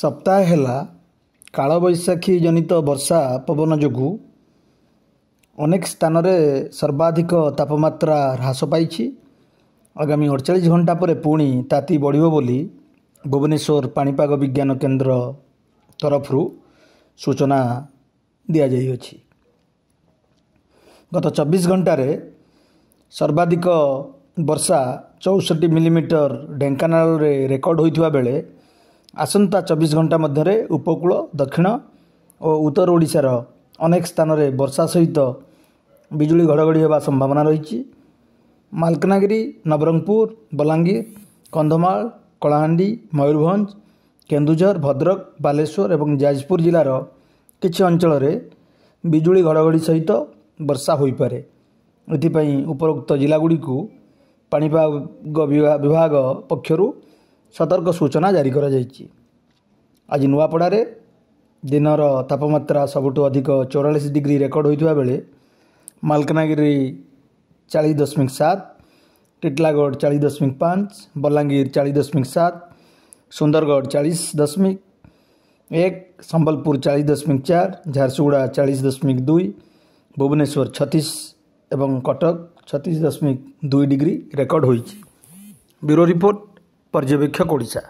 सप्ताह हेला कालबैशाखी जनित वर्षा पवन जोगु अनेक स्थान में सर्वाधिक तापमात्रा ह्रास पाई। आगामी 48 घंटा पर पुणी ताती बढ़िबो बोली भुवनेश्वर पाणीपाग विज्ञान केन्द्र तरफ सूचना दिया जाइछि। गत 24 घंटा रे सर्वाधिक वर्षा 64 मिलीमीटर ढेंकानाल रे रेकर्ड होइथिबा बेले आसंता 24 घंटा मध्य उपकूल दक्षिण और उत्तर ओडिशार अनेक स्थान में वर्षा सहित बिजुली घड़घड़ी होगा संभावना रही। मालकानगिरी, नवरंगपुर, बलांगीर, कंधमाल, कलाहांडी, मयूरभंज, केन्दुझर, भद्रक, बालेश्वर और जाजपुर जिलार किछि अंचल में बिजुली घड़घड़ी सहित वर्षा हो पारे। एथिपाई उपरोक्त जिलागुड़ी को पाणीपाग विभाग पक्षरु सतर्क सूचना जारी करा जायछि। आज नुआपड़ारे दिनर तापमात्रा सबुठ अधिक 44 डिग्री रेकर्ड होइथिबा बेले मालकानगिरी 40.7, टिटलागढ़ 40.5, बलांगीर 40.7, सुंदरगढ़ 40.1, संबलपुर 40.4, झारसुगुड़ा 40.2, भुवनेश्वर 36 एवं कटक 36.2 डिग्री रेकर्ड होइछि। ब्यूरो रिपोर्ट पर्यवेक्षक ओडिशा।